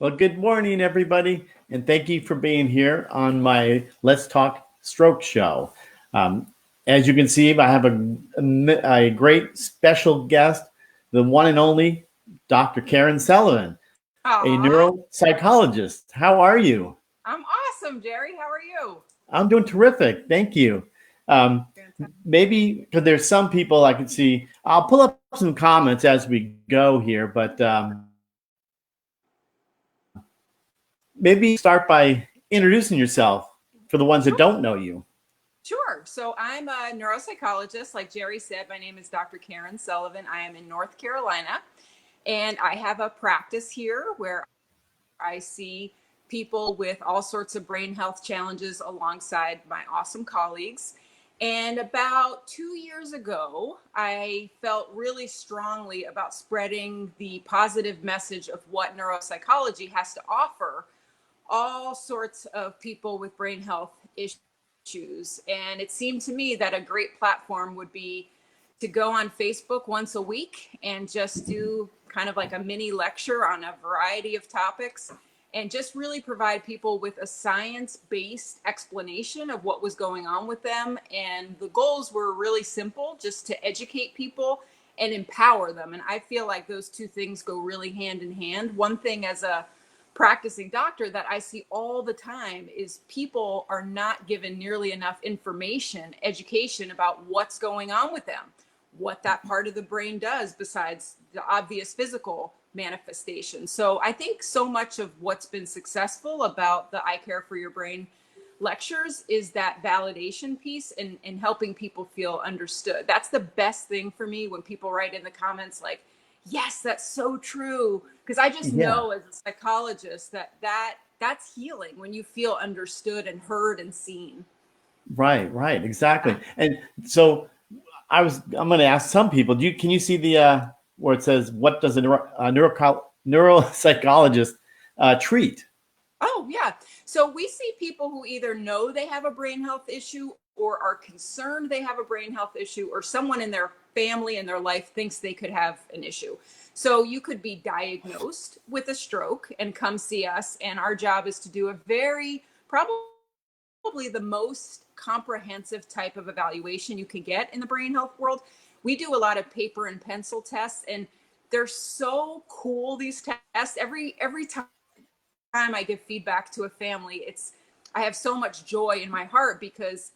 Well, good morning, everybody, and thank you for being here on my Let's Talk Stroke show. Um, as you can see, I have a great special guest, the one and only Dr. Karen Sullivan, a Aw, neuropsychologist. How are you? I'm awesome, Jerry. How are you? I'm doing terrific. Thank you. Um, Fantastic. Maybe because there's some people I can see. I'll pull up some comments as we go here, but maybe start by introducing yourself for the ones that Sure. don't know you. Sure. So I'm a neuropsychologist. Like Jerry said, my name is Dr. Karen Sullivan. I am in North Carolina, and I have a practice here where I see people with all sorts of brain health challenges alongside my awesome colleagues. And about 2 years ago, I felt really strongly about spreading the positive message of what neuropsychology has to offer all sorts of people with brain health issues. And it seemed to me that a great platform would be to go on Facebook once a week and just do kind of like a mini lecture on a variety of topics and just really provide people with a science-based explanation of what was going on with them. And the goals were really simple, just to educate people and empower them. And I feel like those two things go really hand in hand. One thing as a practicing doctor that I see all the time is people are not given nearly enough information, education about what's going on with them, what that part of the brain does besides the obvious physical manifestation. So I think so much of what's been successful about the I Care for Your Brain lectures is that validation piece and helping people feel understood. That's the best thing for me when people write in the comments like, yes, that's so true. Because I just Yeah, know as a psychologist that's healing when you feel understood and heard and seen. right, exactly. And so I'm going to ask some people. Can you see the where it says what does a neuropsychologist treat? Oh, yeah. So we see people who either know they have a brain health issue or are concerned they have a brain health issue, or someone in their family in their life thinks they could have an issue. So you could be diagnosed with a stroke and come see us. And our job is to do a very, probably the most comprehensive type of evaluation you can get in the brain health world. We do a lot of paper and pencil tests, and they're so cool, these tests. Every time I give feedback to a family, I have so much joy in my heart because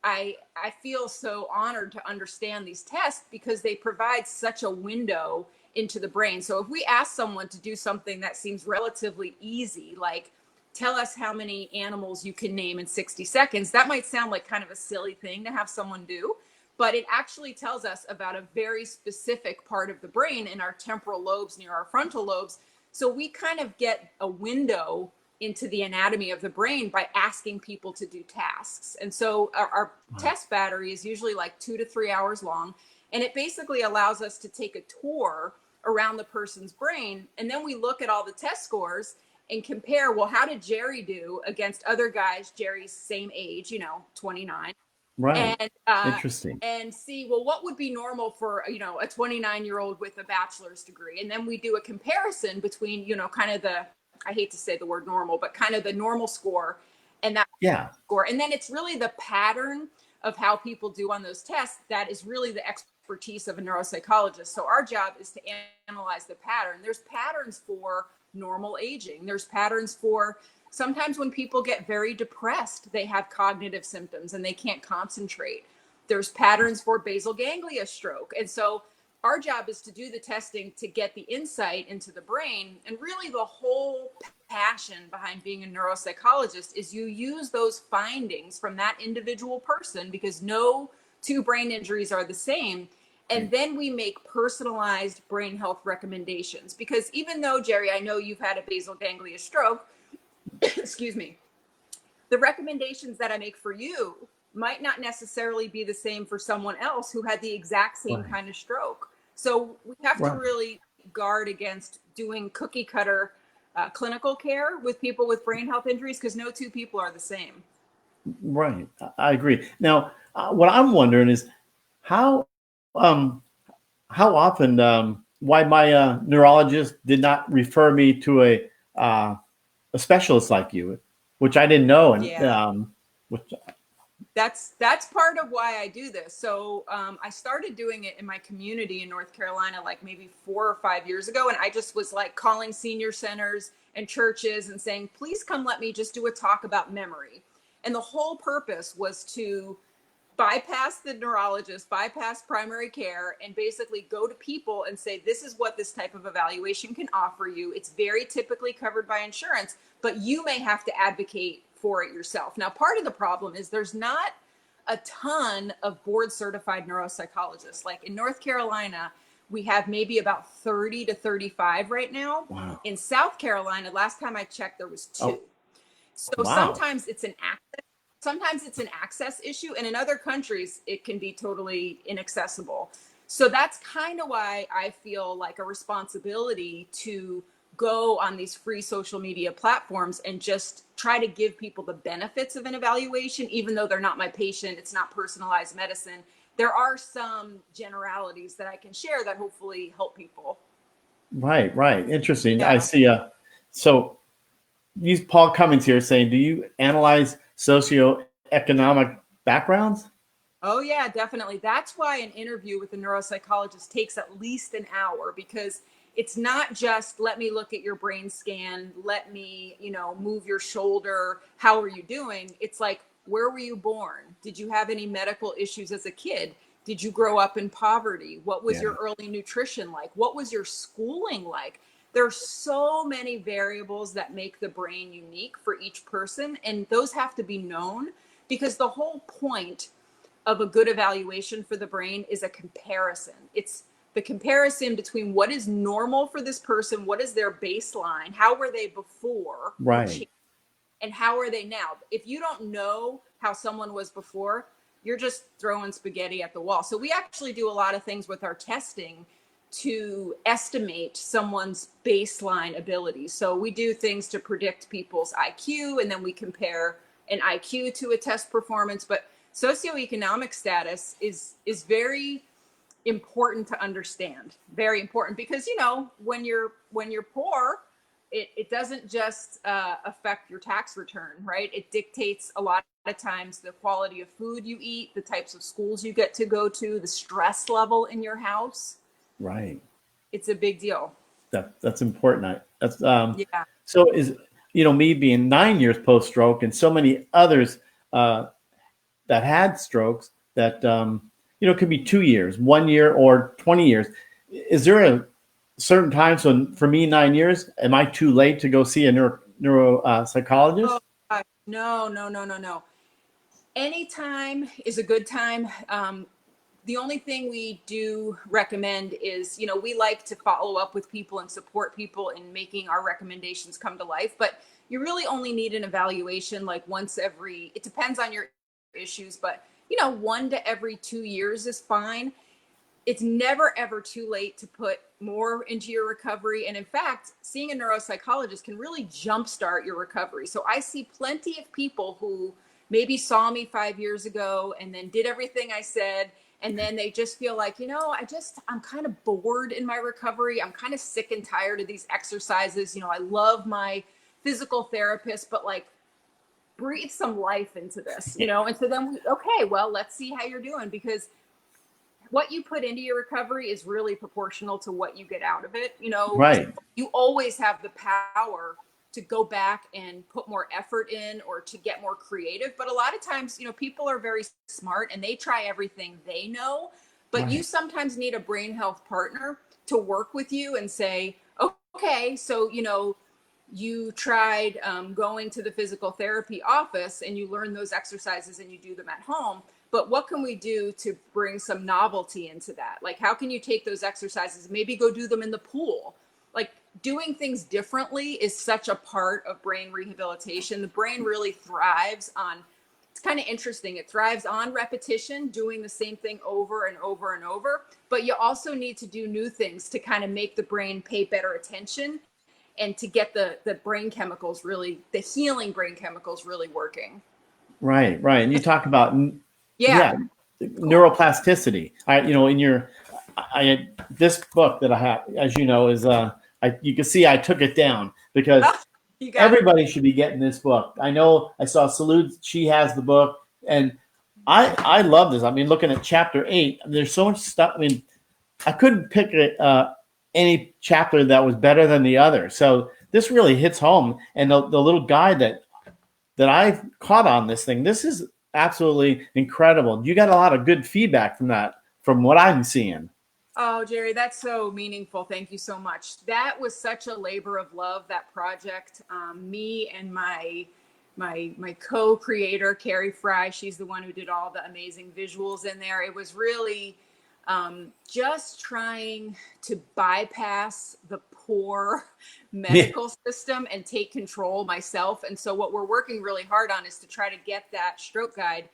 I feel so honored to understand these tests because they provide such a window into the brain. So if we ask someone to do something that seems relatively easy, like tell us how many animals you can name in 60 seconds, that might sound like kind of a silly thing to have someone do, but it actually tells us about a very specific part of the brain in our temporal lobes near our frontal lobes. So we kind of get a window into the anatomy of the brain by asking people to do tasks. And so our test battery is usually like 2 to 3 hours long. And it basically allows us to take a tour around the person's brain. And then we look at all the test scores and compare, well, how did Jerry do against other guys Jerry's same age, 29? Right, and interesting. and see, well, what would be normal for a 29-year-old with a bachelor's degree. And then we do a comparison between kind of the, I hate to say the word normal, but kind of the normal score and that Yeah, score. And then it's really the pattern of how people do on those tests that is really the expertise of a neuropsychologist. So our job is to analyze the pattern. There's patterns for normal aging. There's patterns for sometimes when people get very depressed, they have cognitive symptoms and they can't concentrate. There's patterns for basal ganglia stroke. And so our job is to do the testing to get the insight into the brain. And really the whole passion behind being a neuropsychologist is you use those findings from that individual person, because no two brain injuries are the same. And then we make personalized brain health recommendations. Because even though, Jerry, I know you've had a basal ganglia stroke, excuse me, the recommendations that I make for you might not necessarily be the same for someone else who had the exact same right, kind of stroke. So we have to right, really guard against doing cookie cutter clinical care with people with brain health injuries, because no two people are the same. right. I agree. Now, what I'm wondering is how um, how often why my neurologist did not refer me to a a specialist like you, which I didn't know. And Yeah. which, That's part of why I do this. So I started doing it in my community in North Carolina, like maybe 4 or 5 years ago. And I just was like calling senior centers and churches and saying, please come let me just do a talk about memory. And the whole purpose was to bypass the neurologist, bypass primary care, and basically go to people and say, this is what this type of evaluation can offer you. It's very typically covered by insurance, but you may have to advocate for it yourself. Now, part of the problem is there's not a ton of board certified neuropsychologists. Like in North Carolina, we have maybe about 30 to 35 right now. wow. In South Carolina, last time I checked, there was 2. Oh, So wow. sometimes it's an access issue, and in other countries it can be totally inaccessible. So that's kind of why I feel like a responsibility to go on these free social media platforms and just try to give people the benefits of an evaluation, even though they're not my patient, it's not personalized medicine. There are some generalities that I can share that hopefully help people. Right, right. Interesting. I Yeah. see. So use Paul Cummins here saying, do you analyze socioeconomic backgrounds? Oh, yeah, definitely. That's why an interview with a neuropsychologist takes at least an hour, because it's not just let me look at your brain scan, let me, move your shoulder. How are you doing? It's like, where were you born? Did you have any medical issues as a kid? Did you grow up in poverty? What was Yeah. your early nutrition like? What was your schooling like? There's so many variables that make the brain unique for each person, and those have to be known, because the whole point of a good evaluation for the brain is a comparison. It's the comparison between what is normal for this person, what is their baseline, how were they before, Right. and how are they now. If you don't know how someone was before, you're just throwing spaghetti at the wall. So we actually do a lot of things with our testing to estimate someone's baseline abilities. So we do things to predict people's IQ, and then we compare an IQ to a test performance. But socioeconomic status is very important to understand. Very important, because when you're poor, it doesn't just affect your tax return, right? It dictates a lot of times the quality of food you eat, the types of schools you get to go to, the stress level in your house. Right. It's a big deal. That's important. That's Yeah. so is me being 9 years post stroke and so many others that had strokes that it could be 2 years, 1 year, or 20 years. Is there a certain time? So for me, 9 years, am I too late to go see a neuropsychologist? Oh, no. Anytime is a good time. The only thing we do recommend is, we like to follow up with people and support people in making our recommendations come to life. But you really only need an evaluation like once every, it depends on your issues, but 1 to every 2 years is fine. It's never ever too late to put more into your recovery. And in fact, seeing a neuropsychologist can really jumpstart your recovery. So I see plenty of people who maybe saw me 5 years ago and then did everything I said. And then they just feel like, I'm kind of bored in my recovery. I'm kind of sick and tired of these exercises. I love my physical therapist, but like, breathe some life into this, And so then okay, well, let's see how you're doing, because what you put into your recovery is really proportional to what you get out of it. Right. You always have the power to go back and put more effort in, or to get more creative. But a lot of times, people are very smart and they try everything they know, but you Right. sometimes need a brain health partner to work with you and say, okay, so, you tried going to the physical therapy office and you learn those exercises and you do them at home. But what can we do to bring some novelty into that? Like, how can you take those exercises, maybe go do them in the pool? Like, doing things differently is such a part of brain rehabilitation. The brain really thrives on, it's kind of interesting, it thrives on repetition, doing the same thing over and over and over. But you also need to do new things to kind of make the brain pay better attention, and to get the brain chemicals really, the healing brain chemicals really working. Right. Right. And you talk about Yeah. neuroplasticity. In I this book that I have, as you know, is you can see I took it down because You got it. everybody should be getting this book. I know I saw Salute, she has the book, and I love this. I mean, looking at chapter 8, there's so much stuff. I mean, I couldn't pick any chapter that was better than the other. So this really hits home. And the little guide that I caught on this thing, this is absolutely incredible. You got a lot of good feedback from that, from what I'm seeing. Oh, Jerry, that's so meaningful. Thank you so much. That was such a labor of love, that project. Me and my co-creator, Carrie Fry, she's the one who did all the amazing visuals in there. It was really just trying to bypass the poor medical system and take control myself. And so what we're working really hard on is to try to get that stroke guide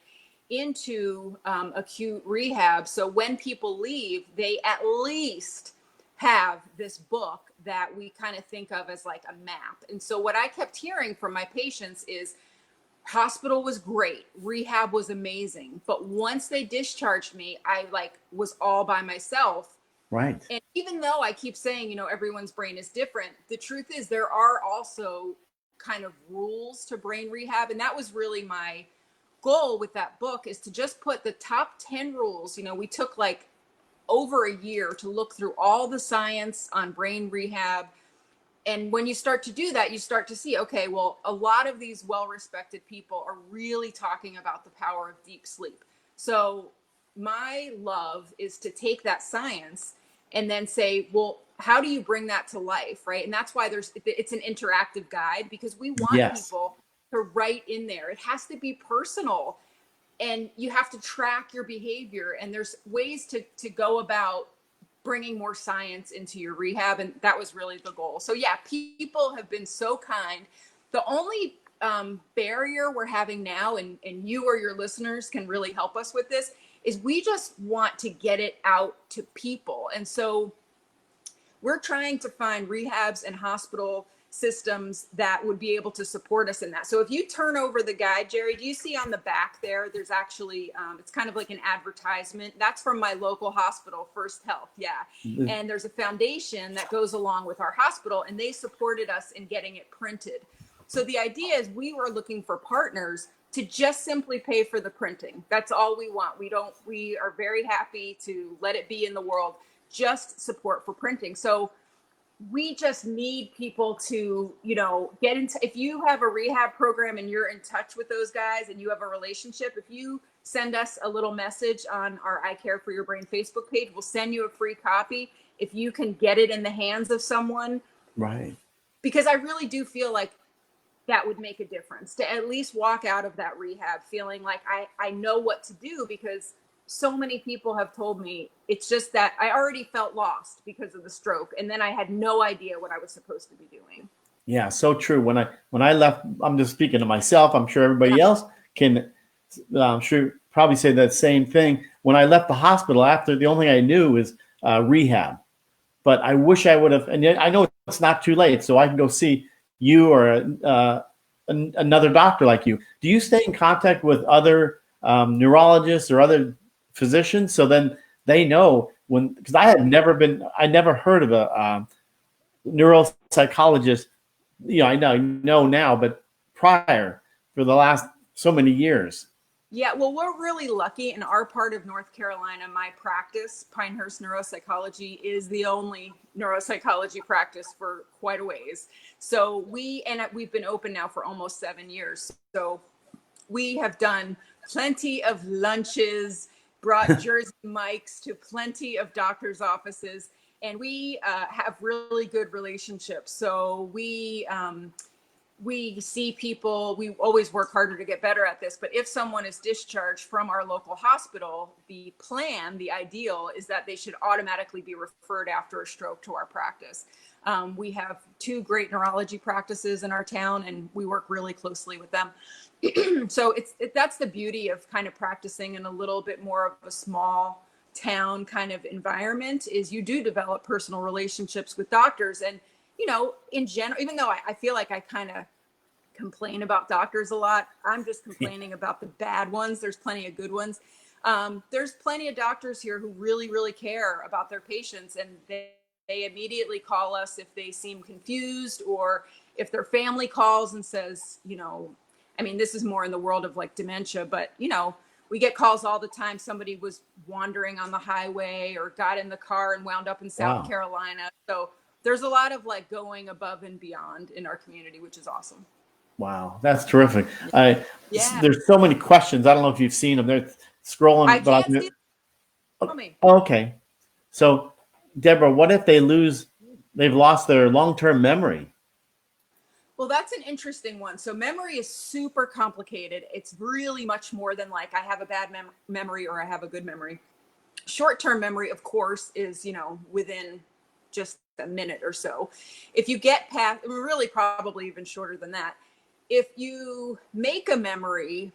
into acute rehab. So when people leave, they at least have this book that we kind of think of as like a map. And so what I kept hearing from my patients is hospital was great, rehab was amazing, but once they discharged me, I like was all by myself. Right. And even though I keep saying, everyone's brain is different, the truth is there are also kind of rules to brain rehab. And that was really my goal with that book, is to just put the top 10 rules. We took like over a year to look through all the science on brain rehab. And when you start to do that, you start to see, okay, well, a lot of these well-respected people are really talking about the power of deep sleep. So my love is to take that science and then say, well, how do you bring that to life, right? And that's why it's an interactive guide, because we want Yes. people to write in there. It has to be personal, and you have to track your behavior. And there's ways to go about bringing more science into your rehab. And that was really the goal. So yeah, people have been so kind. The only barrier we're having now, and you or your listeners can really help us with this, is we just want to get it out to people. And so we're trying to find rehabs and hospital systems that would be able to support us in that. So if you turn over the guide, Jerry, do you see on the back there, there's actually, it's kind of like an advertisement. That's from my local hospital, First Health. Yeah. Mm-hmm. And there's a foundation that goes along with our hospital, and they supported us in getting it printed. So the idea is we were looking for partners to just simply pay for the printing. That's all we want. We are very happy to let it be in the world, just support for printing. So we just need people to, get into, if you have a rehab program and you're in touch with those guys and you have a relationship, if you send us a little message on our I Care for Your Brain Facebook page, we'll send you a free copy if you can get it in the hands of someone. Right. Because I really do feel like that would make a difference, to at least walk out of that rehab feeling like I know what to do, because so many people have told me it's just that I already felt lost because of the stroke, and then I had no idea what I was supposed to be doing. Yeah, so true. When I left, I'm just speaking to myself. I'm sure everybody else can, I'm sure probably say that same thing. When I left the hospital after, the only thing I knew was rehab. But I wish I would have. And yet I know it's not too late, so I can go see you or another doctor like you. Do you stay in contact with other neurologists or other physicians, so then they know when? Because I never heard of a neuropsychologist. I know now, but prior, for the last so many years. Yeah, well, we're really lucky in our part of North Carolina. My practice, Pinehurst Neuropsychology, is the only neuropsychology practice for quite a ways. So we've been open now for almost 7 years. So we have done plenty of lunches, brought Jersey mics to plenty of doctors' offices, and we have really good relationships. So we see people, we always work harder to get better at this, but if someone is discharged from our local hospital, the ideal is that they should automatically be referred after a stroke to our practice. We have 2 great neurology practices in our town, and we work really closely with them. So that's the beauty of kind of practicing in a little bit more of a small town kind of environment, is you do develop personal relationships with doctors. And in general, even though I feel like I kind of complain about doctors a lot, I'm just complaining about the bad ones. There's plenty of good ones. There's plenty of doctors here who really, really care about their patients, and they immediately call us if they seem confused, or if their family calls and says, I mean, this is more in the world of like dementia, but we get calls all the time. Somebody was wandering on the highway or got in the car and wound up in South Wow. Carolina. So there's a lot of like going above and beyond in our community, which is awesome. Wow. That's terrific. Yeah. There's so many questions. I don't know if you've seen them. They're scrolling, I but can't see. Tell me. okay. So, Deborah, what if they've lost their long-term memory? Well, that's an interesting one. So memory is super complicated. It's really much more than like I have a bad memory or I have a good memory. Short-term memory, of course, is, within just a minute or so. If you get past, really probably even shorter than that. If you make a memory,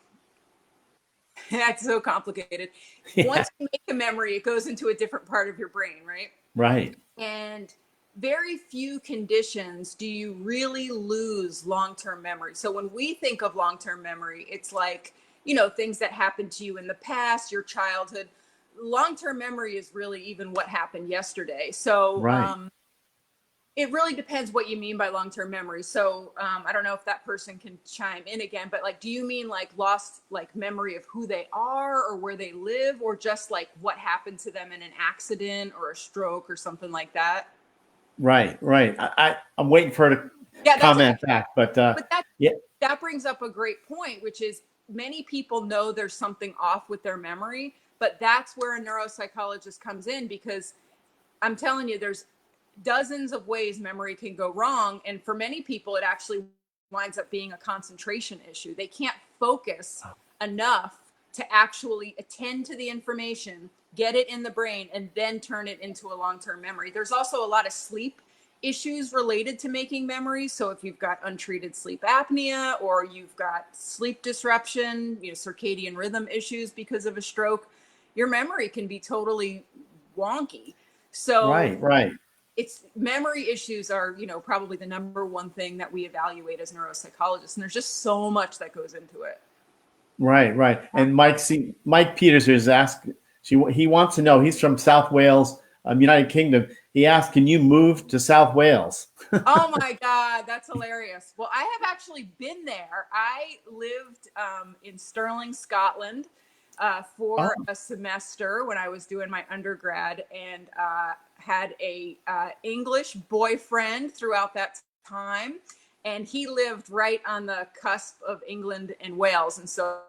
that's so complicated. Yeah. Once you make a memory, it goes into a different part of your brain, right? Right. And very few conditions do you really lose long-term memory. So when we think of long-term memory, it's like, things that happened to you in the past, your childhood. Long-term memory is really even what happened yesterday. So Right. it really depends what you mean by long-term memory. So I don't know if that person can chime in again, but like, do you mean like lost like memory of who they are or where they live, or just like what happened to them in an accident or a stroke or something like that? Right. Right. I'm waiting for her to Yeah, that's okay. comment back, but But that yeah. that brings up a great point, which is many people know there's something off with their memory, but that's where a neuropsychologist comes in, because I'm telling you, there's dozens of ways memory can go wrong. And for many people, it actually winds up being a concentration issue. They can't focus enough to actually attend to the information, get it in the brain, and then turn it into a long-term memory. There's also a lot of sleep issues related to making memories. So if you've got untreated sleep apnea, or you've got sleep disruption, circadian rhythm issues because of a stroke, your memory can be totally wonky. So Right. Right. it's memory issues are, probably the number one thing that we evaluate as neuropsychologists. And there's just so much that goes into it. Right. Right. And Mike Peters is asking. He wants to know. He's from South Wales, United Kingdom. He asked, "Can you move to South Wales?" Oh my God, that's hilarious. Well, I have actually been there. I lived in Stirling, Scotland Oh, for a semester when I was doing my undergrad, and had a English boyfriend throughout that time. And he lived right on the cusp of England and Wales. And so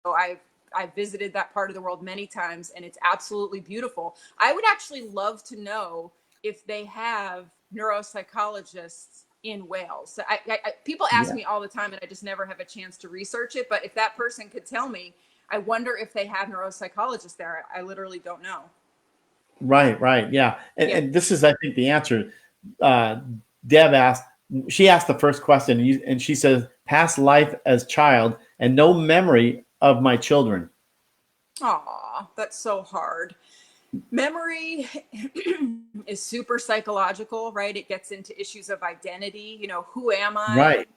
I've visited that part of the world many times, and it's absolutely beautiful. I would actually love to know if they have neuropsychologists in Wales. So people ask yeah. me all the time, and I just never have a chance to research it. But if that person could tell me, I wonder if they have neuropsychologists there. I literally don't know. Right. Right. Yeah. Yeah. And this is, I think, the answer. Uh, Deb asked. She asked the first question, and she says, "Past life as child and no memory of my children." Aw, that's so hard. Memory is super psychological, right? It gets into issues of identity. Who am I? Right.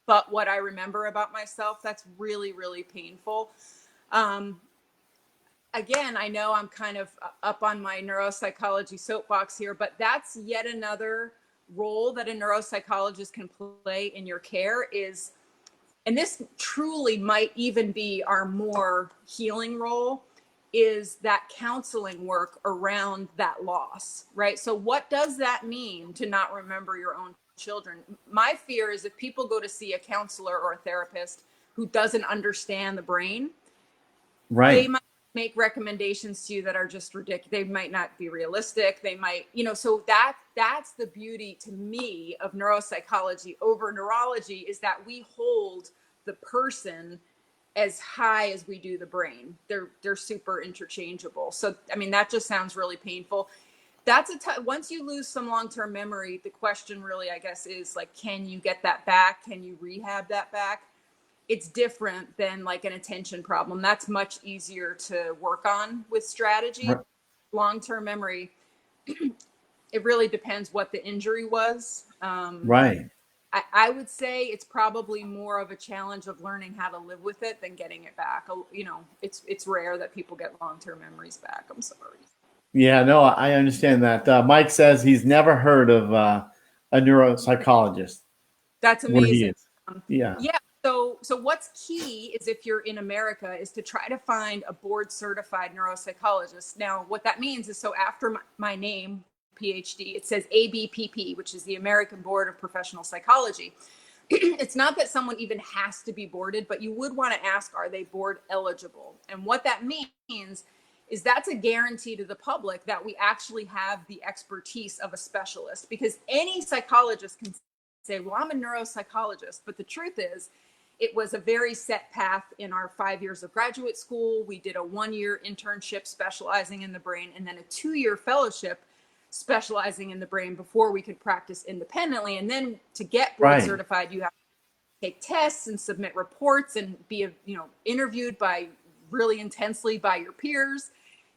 But what I remember about myself, that's really, really painful. Um, Again, I know I'm kind of up on my neuropsychology soapbox here, but that's yet another role that a neuropsychologist can play in your care is, and this truly might even be our more healing role, is that counseling work around that loss, right? So what does that mean to not remember your own children? My fear is if people go to see a counselor or a therapist who doesn't understand the brain, they Right. might make recommendations to you that are just ridiculous. They might not be realistic. They might, so that's the beauty to me of neuropsychology over neurology, is that we hold the person as high as we do the brain. They're super interchangeable. So I mean, that just sounds really painful. That's once you lose some long-term memory, the question really, I guess, is like, can you get that back? Can you rehab that back? It's different than like an attention problem. That's much easier to work on with strategy. r- Long-term memory, it really depends what the injury was. Right. I would say it's probably more of a challenge of learning how to live with it than getting it back. It's rare that people get long-term memories back. I'm sorry. Yeah, no, I understand that. Mike says he's never heard of a neuropsychologist That's where he amazing. is. Yeah, Yeah. So what's key is if you're in America is to try to find a board certified neuropsychologist. Now, what that means is so after my name, PhD, it says ABPP, which is the American Board of Professional Psychology. It's not that someone even has to be boarded, but you would want to ask, are they board eligible? And what that means is that's a guarantee to the public that we actually have the expertise of a specialist, because any psychologist can say, well, I'm a neuropsychologist. But the truth is, it was a very set path in our 5 years of graduate school. We did a 1 year internship specializing in the brain, and then a 2 year fellowship specializing in the brain before we could practice independently. And then to get board right, certified, you have to take tests and submit reports and be, interviewed by really intensely by your peers.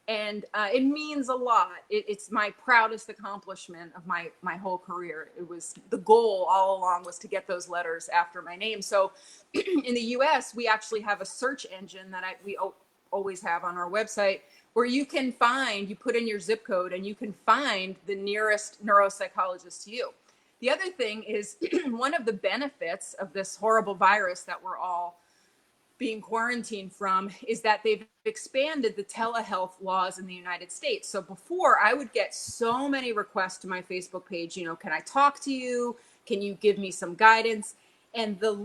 And it means a lot. It's my proudest accomplishment of my whole career. It was the goal all along, was to get those letters after my name. So in the US, we actually have a search engine that we always have on our website, where you put in your zip code and you can find the nearest neuropsychologist to you. The other thing is one of the benefits of this horrible virus that we're all being quarantined from is that they've expanded the telehealth laws in the United States. So before, I would get so many requests to my Facebook page, can I talk to you? Can you give me some guidance? And the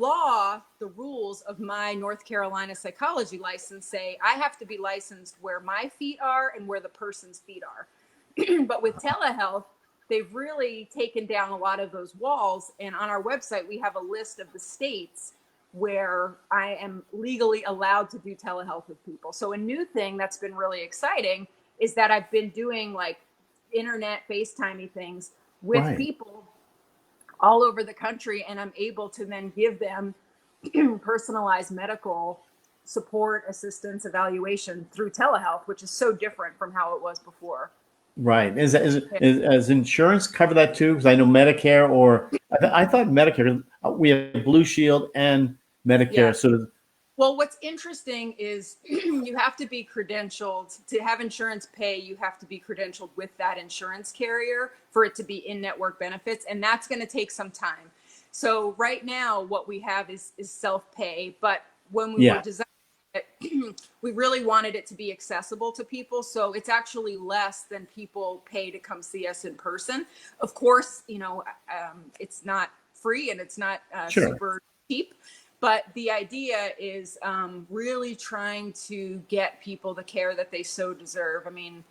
rules of my North Carolina psychology license say I have to be licensed where my feet are and where the person's feet are. But with telehealth, they've really taken down a lot of those walls. And on our website, we have a list of the states where I am legally allowed to do telehealth with people. So a new thing that's been really exciting is that I've been doing like internet FaceTimey things with right. people all over the country, and I'm able to then give them personalized medical support, assistance, evaluation through telehealth, which is so different from how it was before. Right. Is insurance cover that too? Because I know Medicare, or I thought Medicare. We have Blue Shield and Yeah. Medicare. So Well, what's interesting is you have to be credentialed to have insurance pay. You have to be credentialed with that insurance carrier for it to be in-network benefits, and that's going to take some time. So right now, what we have is self-pay, but when we were yeah, designing it, we really wanted it to be accessible to people. So it's actually less than people pay to come see us in person. Of course, it's not free and it's not sure. super cheap. But the idea is really trying to get people the care that they so deserve. I mean,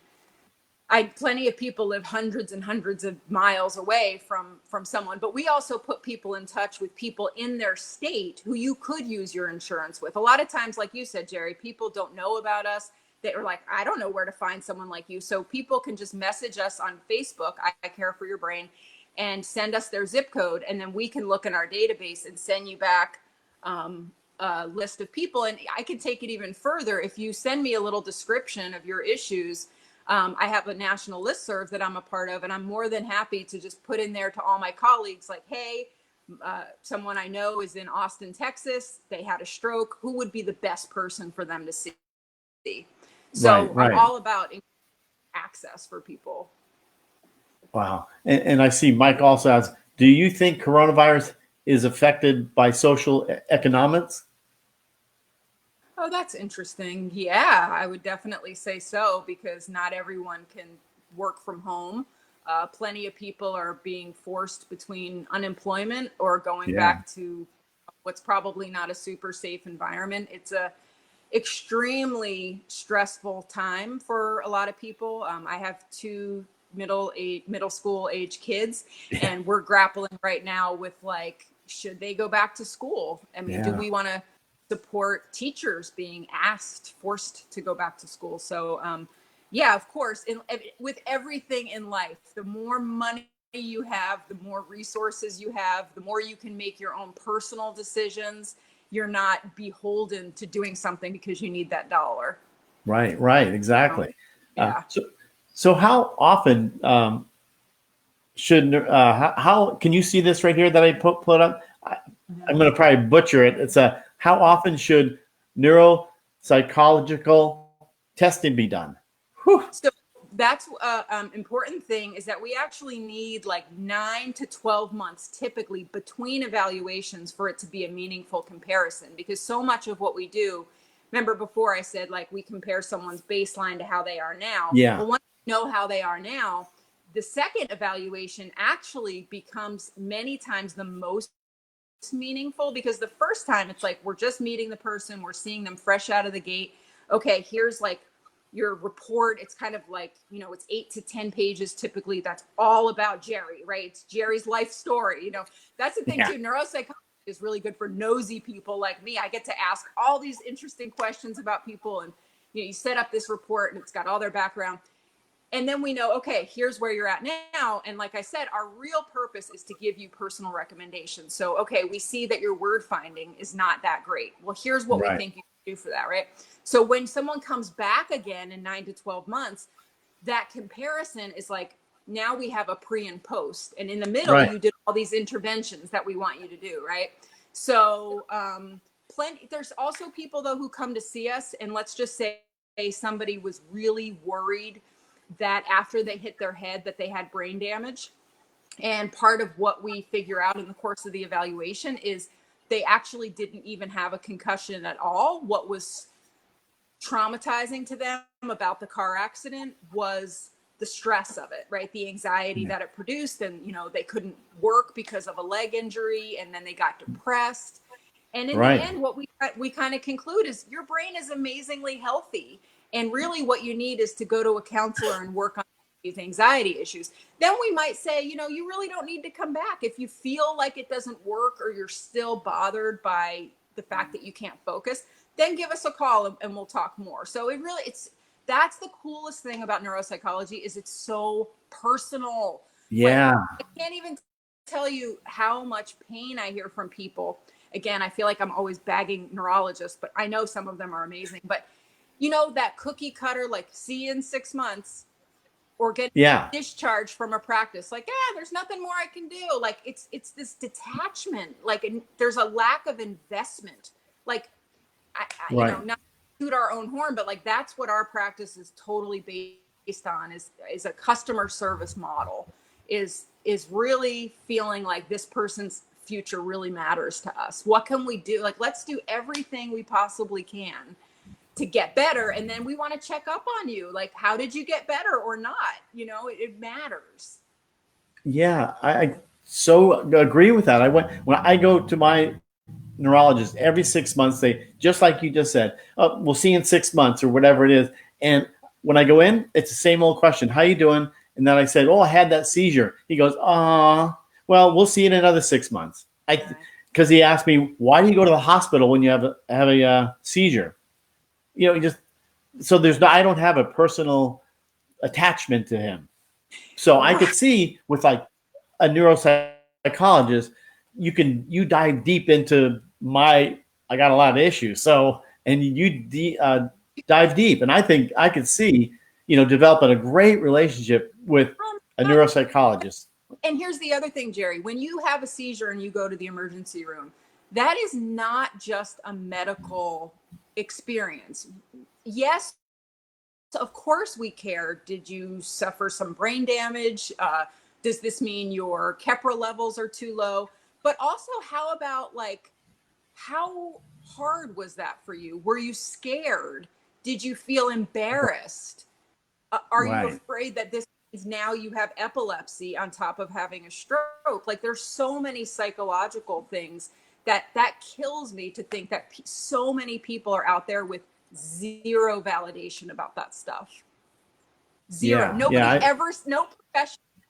plenty of people live hundreds and hundreds of miles away from someone, but we also put people in touch with people in their state who you could use your insurance with. A lot of times, like you said, Jerry, people don't know about us. They're like, I don't know where to find someone like you. So people can just message us on Facebook, I Care for Your Brain, and send us their zip code, and then we can look in our database and send you back a list of people. And I can take it even further. If you send me a little description of your issues, I have a national listserv that I'm a part of, and I'm more than happy to just put in there to all my colleagues, like, hey, someone I know is in Austin, Texas. They had a stroke. Who would be the best person for them to see? So I'm Right. all about access for people. Wow. And I see Mike also asks, do you think coronavirus is affected by social economics? Oh, that's interesting. Yeah, I would definitely say so, because not everyone can work from home. Plenty of people are being forced between unemployment or going Yeah. back to what's probably not a super safe environment. It's a extremely stressful time for a lot of people. I have two middle school age kids, and we're grappling right now with, like, should they go back to school? I mean, do Yeah. we want to support teachers being forced to go back to school? So yeah, of course, with everything in life, the more money you have, the more resources you have, the more you can make your own personal decisions. You're not beholden to doing something because you need that dollar. Right. Exactly. Uh, Yeah. so, so how often should how can you see this right here that I put up? I'm going to probably butcher it. It's how often should neuropsychological testing be done? Whew. So That's important thing is that we actually need like 9 to 12 months typically between evaluations for it to be a meaningful comparison, because so much of what we do, remember before I said like we compare someone's baseline to how they are now. Yeah. Well, once you know how they are now, the second evaluation actually becomes many times the most meaningful, because the first time it's like we're just meeting the person, we're seeing them fresh out of the gate. Okay, here's like your report. It's kind of like, you know, it's 8 to 10 pages typically. That's all about Jerry, right? It's Jerry's life story. You know, that's the thing too. Neuropsychology is really good for nosy people like me. I get to ask all these interesting questions about people, and you know, you set up this report and it's got all their background. And then we know, okay, here's where you're at now. And like I said, our real purpose is to give you personal recommendations. So, okay, we see that your word finding is not that great. Well, here's what we think you can do for that, right? So when someone comes back again in 9 to 12 months, that comparison is like, now we have a pre and post. And in the middle, you did all these interventions that we want you to do, right? So there's also people, though, who come to see us. And let's just say somebody was really worried that after they hit their head that they had brain damage. And part of what we figure out in the course of the evaluation is they actually didn't even have a concussion at all. What was traumatizing to them about the car accident was the stress of it, right? The anxiety that it produced. And, you know, they couldn't work because of a leg injury, and then they got depressed. And in the end, what we kind of conclude is your brain is amazingly healthy. And really what you need is to go to a counselor and work on these anxiety issues. Then we might say, you know, you really don't need to come back. If you feel like it doesn't work, or you're still bothered by the fact that you can't focus, then give us a call and we'll talk more. So that's the coolest thing about neuropsychology, is it's so personal. Yeah. Like, I can't even tell you how much pain I hear from people. Again, I feel like I'm always bagging neurologists, but I know some of them are amazing. But you know, that cookie cutter, like, see you in 6 months, or get discharged from a practice. Like, there's nothing more I can do. Like, it's this detachment. Like, there's a lack of investment. Like, you know, not to toot our own horn, but like, that's what our practice is totally based on, is a customer service model, is really feeling like this person's future really matters to us. What can we do? Like, let's do everything we possibly can to get better. And then we want to check up on you. Like, how did you get better or not? You know, it matters. Yeah, I so agree with that. When I go to my neurologist every 6 months, they, just like you just said, oh, we'll see you in 6 months or whatever it is. And when I go in, it's the same old question. How you doing? And then I said, oh, I had that seizure. He goes, well, we'll see you in another 6 months. Because he asked me, why do you go to the hospital when you have a seizure? You know, so I don't have a personal attachment to him. So I could see with like a neuropsychologist, you dive deep into I got a lot of issues. So, and you dive deep, and I think I could see, you know, developing a great relationship with a neuropsychologist. And here's the other thing, Jerry, when you have a seizure and you go to the emergency room, that is not just a medical experience. Yes, of course we care. Did you suffer some brain damage? Does this mean your Keppra levels are too low? But also, how about, like, how hard was that for you? Were you scared? Did you feel embarrassed? Are you afraid that this means now you have epilepsy on top of having a stroke? Like, there's so many psychological things that kills me to think that so many people are out there with zero validation about that stuff. Zero. No professional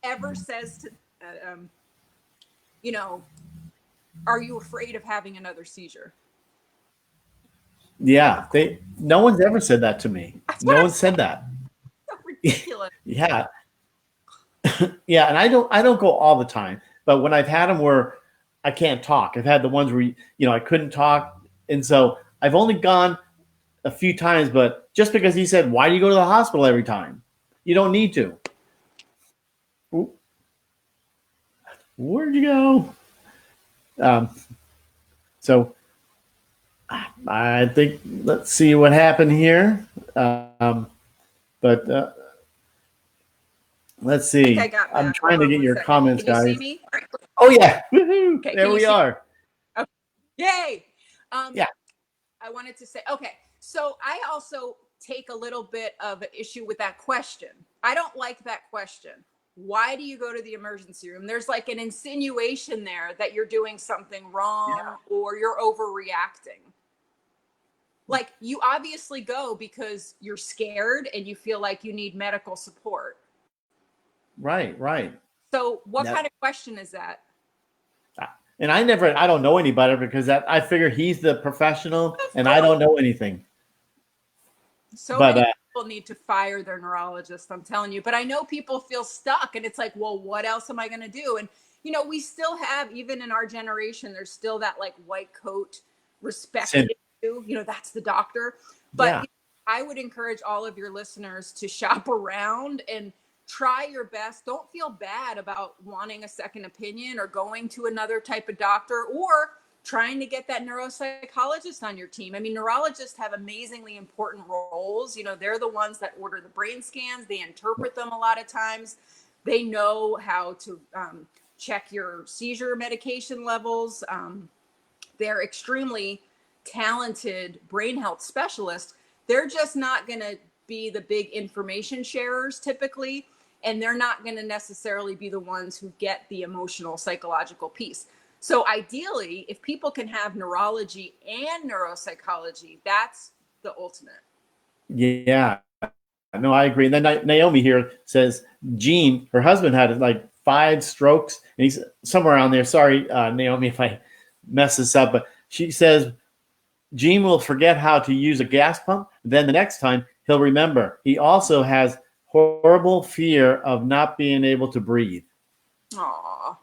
ever says to, you know, are you afraid of having another seizure? Yeah, no one's ever said that to me. No one said that. So ridiculous. Yeah. Yeah, and I don't go all the time, but when I've had them where I can't talk, I've had the ones where, you know, I couldn't talk, and so I've only gone a few times, but just because he said, why do you go to the hospital every time? You don't need to. Ooh. Where'd you go? So I think, let's see what happened here. But Let's I think see. I got I'm back. Hold trying to on get one your second. comments, Can you see guys. me? Oh yeah. Woohoo. Okay, There can you we see? are. Okay. Yay. Um, Yeah. I wanted to say, okay, so I also take a little bit of an issue with that question. I don't like that question. Why do you go to the emergency room? There's like an insinuation there that you're doing something wrong or you're overreacting. Like, you obviously go because you're scared and you feel like you need medical support. Right. Right. So, what That, kind of question is that? and I don't know any better because I figure he's the professional Of and I course. don't know anything. So But many people need to fire their neurologist, I'm telling you. But I know people feel stuck and it's like, well, what else am I going to do? And, you know, we still have, even in our generation, there's still that like white coat respect issue. You know, that's the doctor. But yeah. you know, I would encourage all of your listeners to shop around and try your best. Don't feel bad about wanting a second opinion or going to another type of doctor or trying to get that neuropsychologist on your team. I mean, neurologists have amazingly important roles. You know, they're the ones that order the brain scans, they interpret them a lot of times. They know how to check your seizure medication levels. They're extremely talented brain health specialists. They're just not going to be the big information sharers typically, and they're not going to necessarily be the ones who get the emotional psychological piece. So ideally, if people can have neurology and neuropsychology, that's the ultimate. Yeah. No, I agree. And then Naomi here says Gene, her husband had like 5 strokes, and he's somewhere around there. Sorry, Naomi, if I mess this up, but she says Gene will forget how to use a gas pump. Then the next time he'll remember. He also has horrible fear of not being able to breathe. Aww.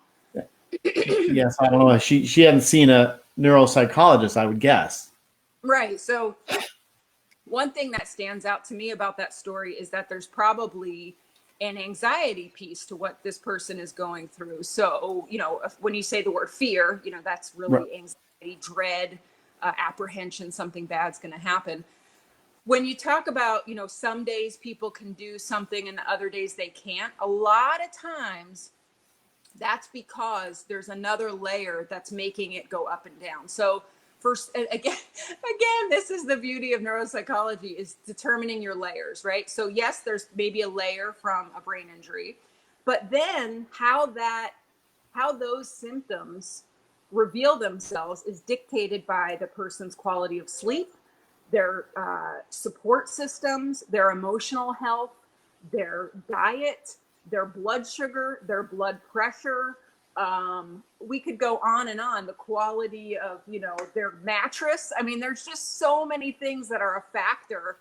Yes, I don't know. She hadn't seen a neuropsychologist, I would guess. Right. So one thing that stands out to me about that story is that there's probably an anxiety piece to what this person is going through. So, you know, when you say the word fear, you know, that's Right. really anxiety, dread, apprehension, something bad's going to happen. When you talk about, you know, some days people can do something and the other days they can't, a lot of times that's because there's another layer that's making it go up and down. So first, again, this is the beauty of neuropsychology, is determining your layers, right? So yes, there's maybe a layer from a brain injury, but then how those symptoms reveal themselves is dictated by the person's quality of sleep, their support systems, their emotional health, their diet, their blood sugar, their blood pressure. We could go on and on. The quality of, you know, their mattress. I mean, there's just so many things that are a factor.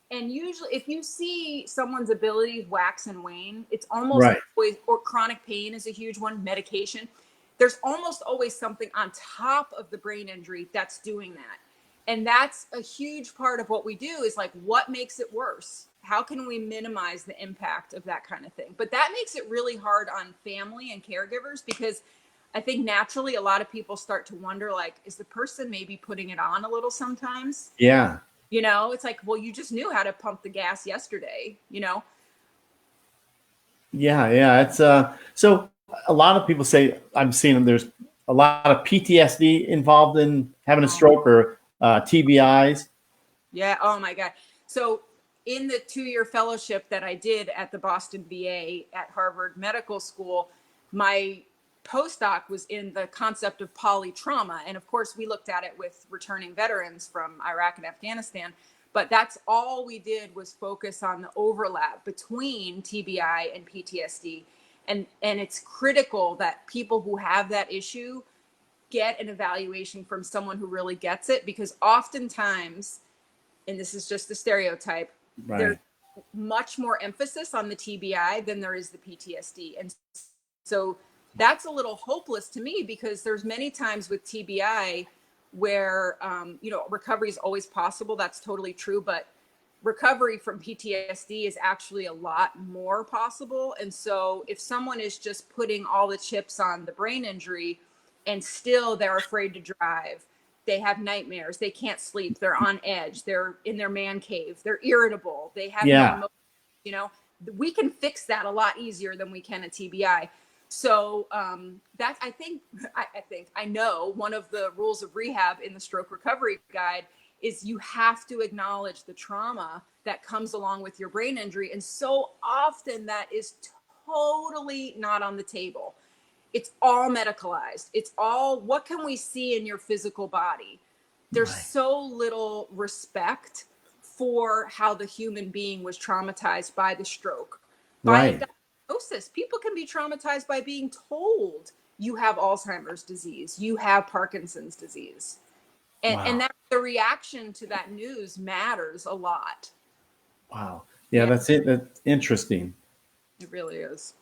And usually, if you see someone's abilities wax and wane, it's almost Right. always, or chronic pain is a huge one, medication. There's almost always something on top of the brain injury that's doing that. And that's a huge part of what we do, is like, what makes it worse? How can we minimize the impact of that kind of thing? But that makes it really hard on family and caregivers, because I think naturally a lot of people start to wonder, like, is the person maybe putting it on a little sometimes? Yeah. You know, it's like, well, you just knew how to pump the gas yesterday, you know? Yeah. Yeah. It's so a lot of people say I'm seeing there's a lot of PTSD involved in having a stroke or TBIs. Yeah. Oh my God. So in the 2-year fellowship that I did at the Boston VA at Harvard Medical School, my postdoc was in the concept of polytrauma. And of course, we looked at it with returning veterans from Iraq and Afghanistan. But that's all we did, was focus on the overlap between TBI and PTSD. And it's critical that people who have that issue get an evaluation from someone who really gets it, because oftentimes, and this is just a stereotype, there's Right. much more emphasis on the TBI than there is the PTSD. And so that's a little hopeless to me, because there's many times with TBI where, you know, recovery is always possible. That's totally true. But recovery from PTSD is actually a lot more possible. And so if someone is just putting all the chips on the brain injury and still they're afraid to drive, they have nightmares, they can't sleep, they're on edge, they're in their man cave, they're irritable, they have no Yeah. emotion, you know, we can fix that a lot easier than we can a TBI. So that I know one of the rules of rehab in the stroke recovery guide is you have to acknowledge the trauma that comes along with your brain injury. And so often that is totally not on the table. It's all medicalized. It's all, what can we see in your physical body? There's so little respect for how the human being was traumatized by the stroke, by a diagnosis. People can be traumatized by being told you have Alzheimer's disease, you have Parkinson's disease. And that the reaction to that news matters a lot. Wow. Yeah, that's it. That's interesting. It really is.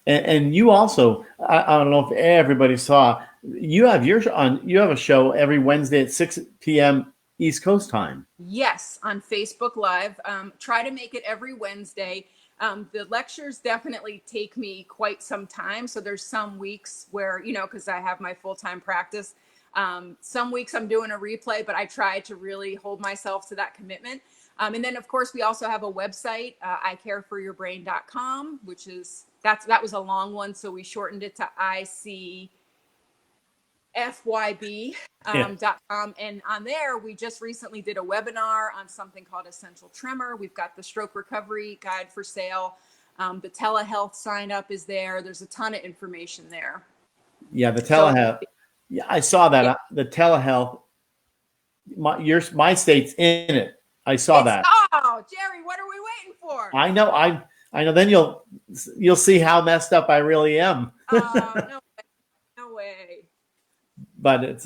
And you also, I don't know if everybody saw, you have a show every Wednesday at 6 p.m. East Coast time. Yes, on Facebook Live. Try to make it every Wednesday. The lectures definitely take me quite some time. So there's some weeks where, because I have my full-time practice, some weeks I'm doing a replay, but I try to really hold myself to that commitment. And then, of course, we also have a website, icareforyourbrain.com, which is, that was a long one, so we shortened it to icfyb.com. And on there, we just recently did a webinar on something called essential tremor. We've got the stroke recovery guide for sale. The telehealth sign up is there. There's a ton of information there. Yeah, the telehealth. Yeah, I saw that. Yeah. The telehealth. My state's in it. I saw that. Oh, Jerry, what are we waiting for? I know. I know. Then you'll see how messed up I really am. No way. But it's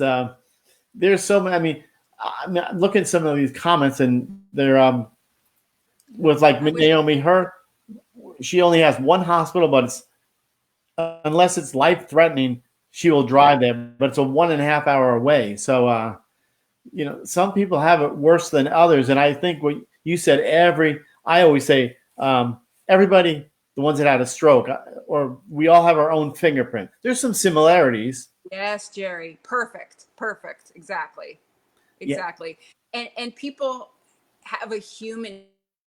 there's so many. I mean, look at some of these comments, and they're with like Naomi. She only has one hospital, but it's unless it's life threatening, she will drive there. But it's a 1.5 hour away. So some people have it worse than others. And I think what you said, I always say, everybody, the ones that had a stroke, or we all have our own fingerprint. There's some similarities. Yes, Jerry. Perfect. Exactly. Yeah. And people have a human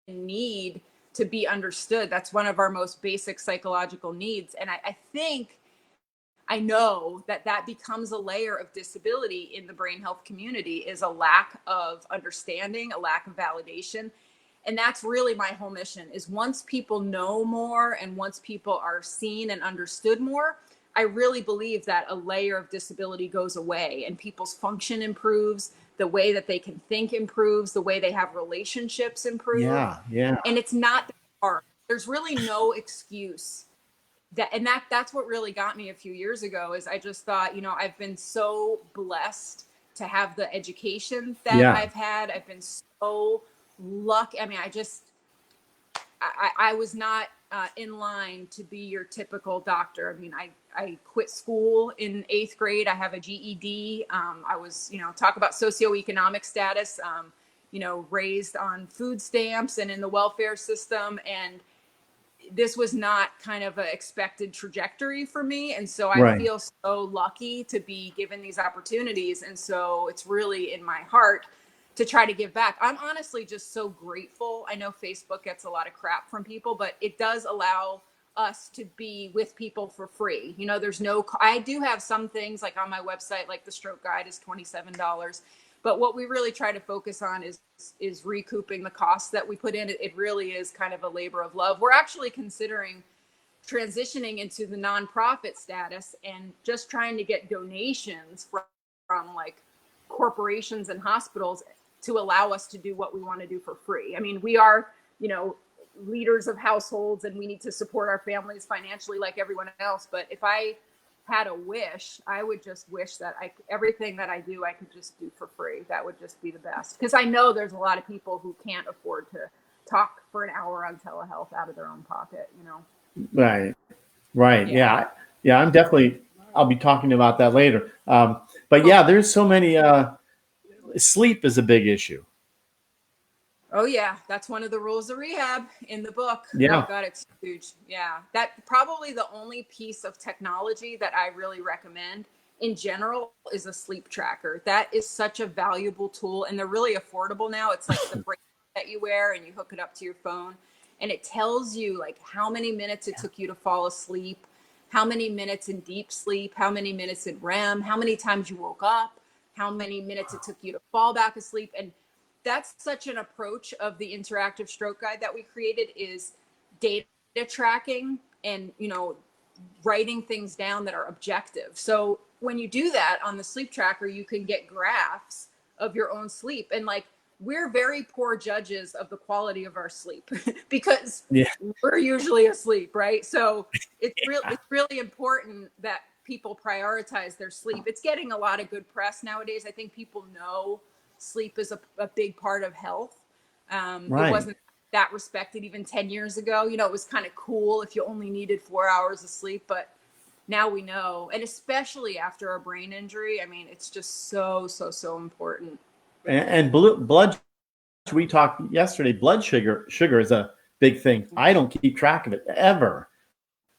need to be understood. That's one of our most basic psychological needs. And I know that becomes a layer of disability in the brain health community, is a lack of understanding, a lack of validation. And that's really my whole mission, is once people know more and once people are seen and understood more, I really believe that a layer of disability goes away and people's function improves, the way that they can think improves, the way they have relationships improve. Yeah. And it's not hard. There's really no excuse. That's what really got me a few years ago, is I just thought, I've been so blessed to have the education that I've had. I've been so lucky. I mean, I was not in line to be your typical doctor. I mean, I quit school in 8th grade. I have a GED. I was, talk about socioeconomic status, raised on food stamps and in the welfare system. And this was not kind of an expected trajectory for me. And so I feel so lucky to be given these opportunities. And so it's really in my heart to try to give back. I'm honestly just so grateful. I know Facebook gets a lot of crap from people, but it does allow us to be with people for free. I do have some things like on my website, like the stroke guide is $27. But what we really try to focus on is recouping the costs that we put in. It really is kind of a labor of love. We're actually considering transitioning into the nonprofit status and just trying to get donations from like corporations and hospitals to allow us to do what we want to do for free. I mean, we are, leaders of households and we need to support our families financially like everyone else. But if I had a wish, I would just wish that everything that I do, I could just do for free. That would just be the best. Because I know there's a lot of people who can't afford to talk for an hour on telehealth out of their own pocket, Right. Yeah. I'll be talking about that later. But there's so many, sleep is a big issue. Oh yeah. That's one of the rules of rehab in the book. Yeah. Oh God, it's huge. Yeah. That's probably the only piece of technology that I really recommend in general is a sleep tracker. That is such a valuable tool and they're really affordable now. It's like the bracelet that you wear and you hook it up to your phone. and it tells you like how many minutes it took you to fall asleep, how many minutes in deep sleep, how many minutes in REM, how many times you woke up, how many minutes it took you to fall back asleep. And that's such an approach of the interactive stroke guide that we created, is data tracking and, you know, writing things down that are objective. So when you do that on the sleep tracker, you can get graphs of your own sleep. And like, we're very poor judges of the quality of our sleep because we're usually asleep, right? So it's really important that people prioritize their sleep. It's getting a lot of good press nowadays. I think people know sleep is a big part of health. It wasn't that respected even 10 years ago. You know, it was kind of cool if you only needed 4 hours of sleep, but now we know, and especially after a brain injury, I mean, it's just so important. And blood, we talked yesterday, blood sugar is a big thing. I don't keep track of it ever.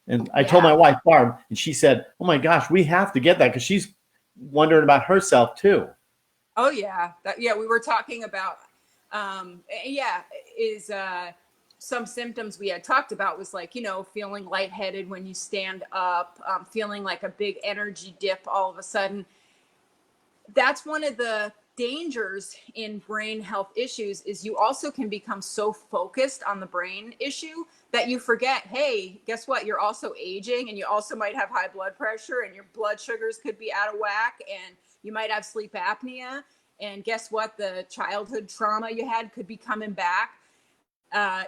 And I told my wife, Barb, and she said, oh my gosh, we have to get that, because she's wondering about herself too. Oh yeah. We were talking about, some symptoms we had talked about was like, you know, feeling lightheaded when you stand up, feeling like a big energy dip all of a sudden. That's one of the dangers in brain health issues, is you also can become so focused on the brain issue that you forget, hey, guess what? You're also aging, and you also might have high blood pressure, and your blood sugars could be out of whack, and you might have sleep apnea. And guess what? The childhood trauma you had could be coming back.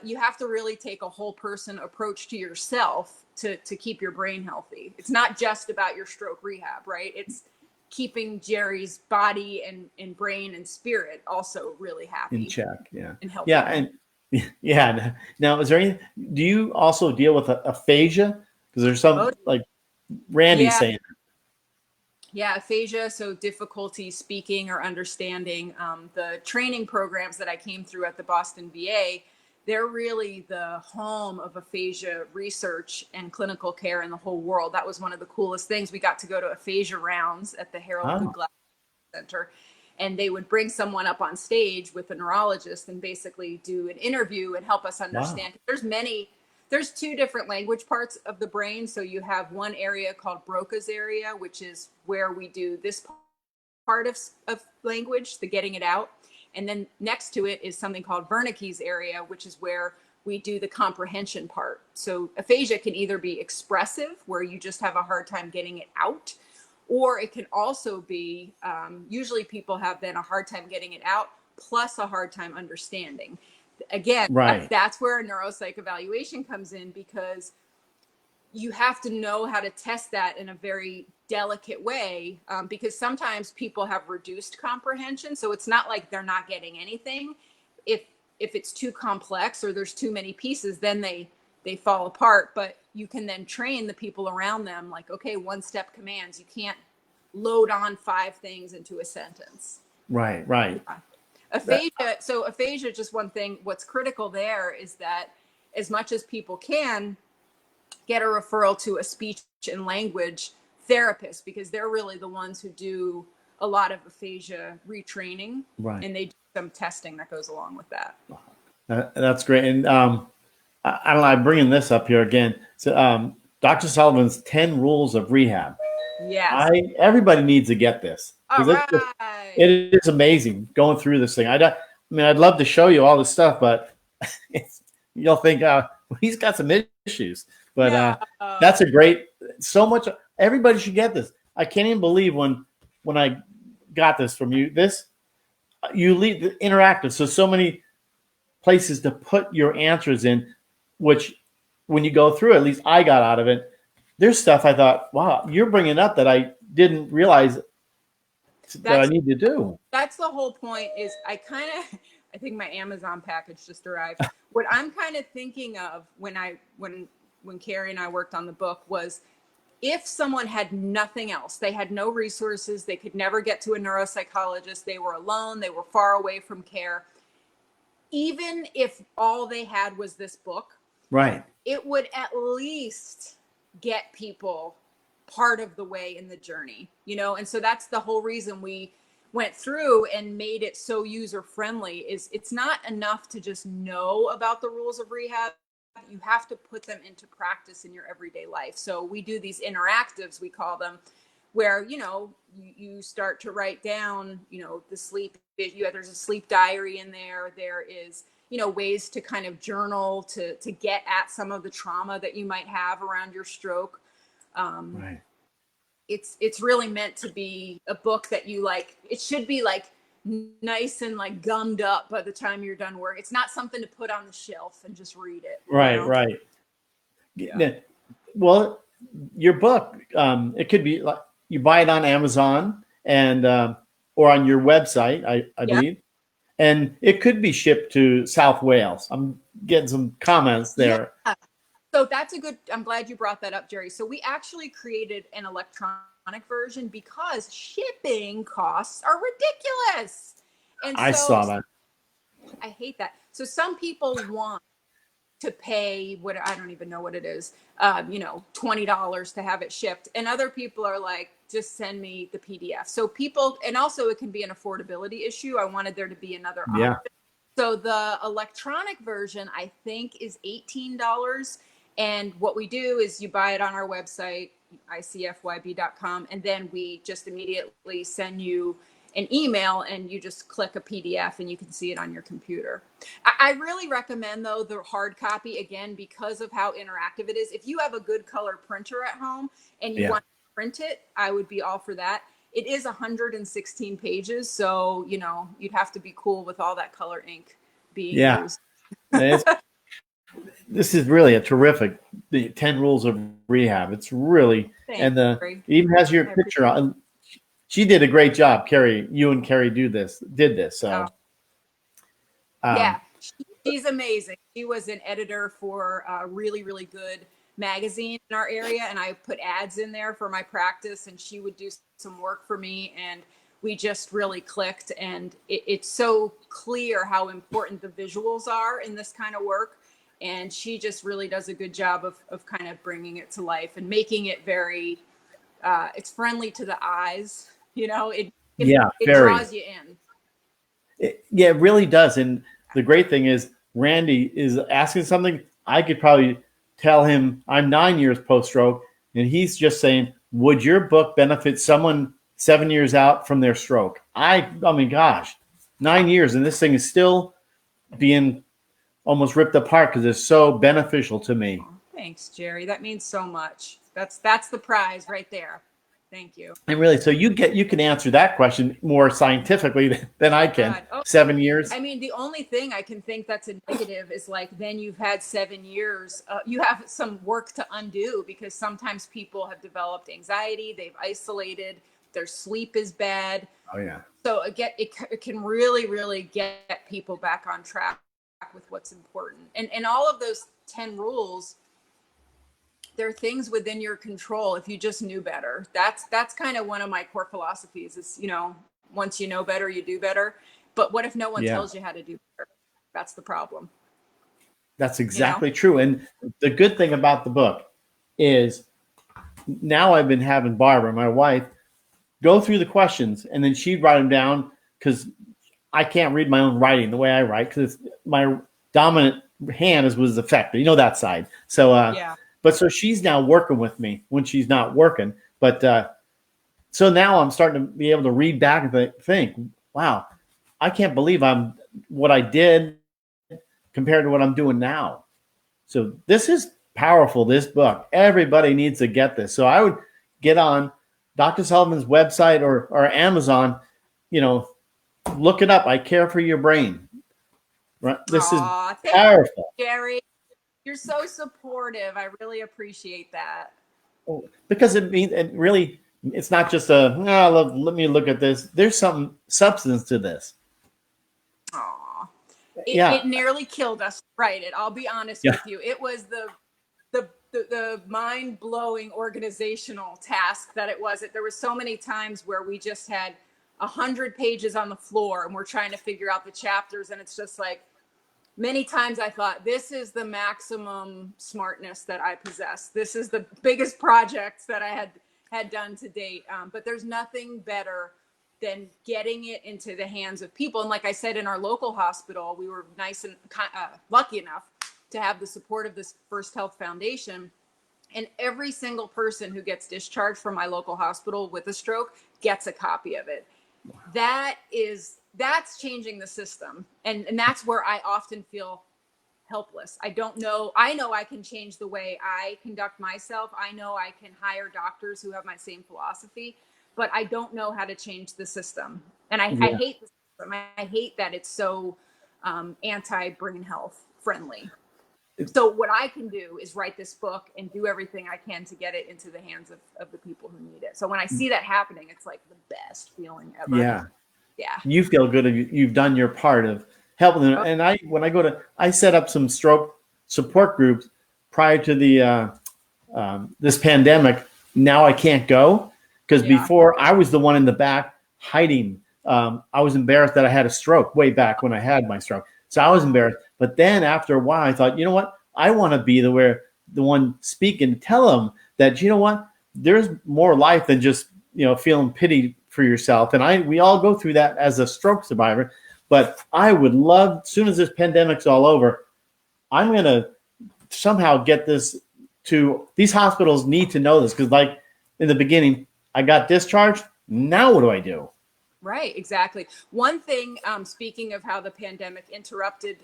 You have to really take a whole person approach to yourself to keep your brain healthy. It's not just about your stroke rehab, right? It's keeping Jerry's body and brain and spirit also really happy. In check, yeah. And healthy. Yeah, and yeah. Now, is there any, do you also deal with aphasia? Because there's some, like Randy saying. Yeah, aphasia, so difficulty speaking or understanding. The training programs that I came through at the Boston VA, they're really the home of aphasia research and clinical care in the whole world. That was one of the coolest things. We got to go to aphasia rounds at the Harold Goodglass Center, and they would bring someone up on stage with a neurologist and basically do an interview and help us understand. There's two different language parts of the brain. So you have one area called Broca's area, which is where we do this part of language, the getting it out. And then next to it is something called Wernicke's area, which is where we do the comprehension part. So aphasia can either be expressive, where you just have a hard time getting it out, or it can also be, usually people have then a hard time getting it out, plus a hard time understanding. Again, that's where a neuropsych evaluation comes in, because you have to know how to test that in a very delicate way, because sometimes people have reduced comprehension. So it's not like they're not getting anything. If it's too complex or there's too many pieces, then they fall apart. But you can then train the people around them, like, okay, one-step commands. You can't load on 5 things into a sentence. Right. Yeah. Aphasia, just one thing, what's critical there is that as much as people can, get a referral to a speech and language therapist, because they're really the ones who do a lot of aphasia retraining, and they do some testing that goes along with that. That's great. And I don't know, I'm bringing this up here again. So Dr. Sullivan's 10 Rules of Rehab. Yes. Everybody needs to get this. It is amazing going through this thing. I mean, I'd love to show you all this stuff, but you'll think he's got some issues. But that's a great, so much. Everybody should get this. I can't even believe when I got this from you. You leave the interactive, so many places to put your answers in, which when you go through, at least I got out of it. There's stuff I thought, wow, you're bringing up that I didn't realize that I need to do. That's the whole point. Is I think my Amazon package just arrived. What I'm kind of thinking of when Carrie and I worked on the book was, if someone had nothing else, they had no resources, they could never get to a neuropsychologist, they were alone, they were far away from care, even if all they had was this book, it would at least get people part of the way in the journey, you know? And so that's the whole reason we went through and made it so user friendly is it's not enough to just know about the rules of rehab. You have to put them into practice in your everyday life. So we do these interactives, we call them, where, you know, you start to write down, you know, the sleep, there's a sleep diary in there. There is, you know, ways to kind of journal to get at some of the trauma that you might have around your stroke. Right. It's really meant to be a book that you like. It should be like nice and like gummed up by the time you're done work. It's not something to put on the shelf and just read it. Right, you know? right. Yeah. Well, your book, it could be like you buy it on Amazon and or on your website, I believe, and it could be shipped to South Wales. I'm getting some comments there. Yeah. So that's a good, I'm glad you brought that up, Jerry. So we actually created an electronic version because shipping costs are ridiculous. And I saw that. I hate that. So some people want to pay what, I don't even know what it is, you know, $20 to have it shipped. And other people are like, just send me the PDF. So people, and also it can be an affordability issue. I wanted there to be another option. So the electronic version, I think, is $18. And what we do is you buy it on our website, icfyb.com, and then we just immediately send you an email and you just click a PDF and you can see it on your computer. I really recommend, though, the hard copy, again, because of how interactive it is. If you have a good color printer at home and you want to print it, I would be all for that. It is 116 pages, so, you know, you'd have to be cool with all that color ink being used. This is really a terrific, the 10 Rules of Rehab. It's really, and it even has your picture on. She did a great job, Carrie. You and Carrie did this. So, yeah, she's amazing. She was an editor for a really, really good magazine in our area, and I put ads in there for my practice, and she would do some work for me, and we just really clicked. And it's so clear how important the visuals are in this kind of work. And she just really does a good job of kind of bringing it to life and making it very, it's friendly to the eyes, you know, it draws you in. It really does. And the great thing is Randy is asking something. I could probably tell him I'm 9 years post-stroke, and he's just saying, would your book benefit someone 7 years out from their stroke? I mean, gosh, 9 years, and this thing is still being almost ripped apart because it's so beneficial to me. Oh, thanks, Jerry. That means so much. That's the prize right there. Thank you. And really, so you can answer that question more scientifically than I can. 7 years. I mean, the only thing I can think that's a negative is like, then you've had 7 years. You have some work to undo because sometimes people have developed anxiety. They've isolated. Their sleep is bad. Oh yeah. So again, it can really, really get people back on track with what's important. And all of those 10 rules, there are things within your control if you just knew better. That's kind of one of my core philosophies is, you know, once you know better, you do better. But what if no one tells you how to do better? That's the problem. That's exactly true. And the good thing about the book is now I've been having Barbara, my wife, go through the questions and then she'd write them down because I can't read my own writing the way I write because my dominant hand was affected. You know that side. So but so she's now working with me when she's not working. But so now I'm starting to be able to read back and think, wow, I can't believe I'm what I did compared to what I'm doing now. So this is powerful, this book. Everybody needs to get this. So I would get on Dr. Sullivan's website or Amazon, you know, look it up. I care for your brain. Right? This is powerful. You, Jerry, you're so supportive. I really appreciate that. Because it means it really, it's not just let me look at this. There's some substance to this. It nearly killed us to write it. I'll be honest with you. It was the mind-blowing organizational task that it was. There were so many times where we just had 100 pages on the floor and we're trying to figure out the chapters. And it's just like, many times I thought, this is the maximum smartness that I possess. This is the biggest project that I had done to date. But there's nothing better than getting it into the hands of people. And like I said, in our local hospital, we were nice and lucky enough to have the support of this First Health Foundation. And every single person who gets discharged from my local hospital with a stroke gets a copy of it. That's changing the system. And that's where I often feel helpless. I don't know. I know I can change the way I conduct myself. I know I can hire doctors who have my same philosophy, but I don't know how to change the system. And I hate the system. I hate that it's so anti-brain health friendly. So what I can do is write this book and do everything I can to get it into the hands of the people who need it. So when I see that happening, it's like the best feeling ever. Yeah. Yeah. You feel good. You've done your part of helping them. And I set up some stroke support groups prior to the this pandemic. Now I can't go because before I was the one in the back hiding. I was embarrassed that I had a stroke way back when I had my stroke. So I was embarrassed. But then after a while, I thought, you know what? I want to be the one speaking, tell them that, you know what? There's more life than just, feeling pity for yourself. And we all go through that as a stroke survivor. But I would love, as soon as this pandemic's all over, I'm going to somehow get this to, these hospitals need to know this. Because like in the beginning, I got discharged. Now what do I do? Right, exactly. One thing, speaking of how the pandemic interrupted,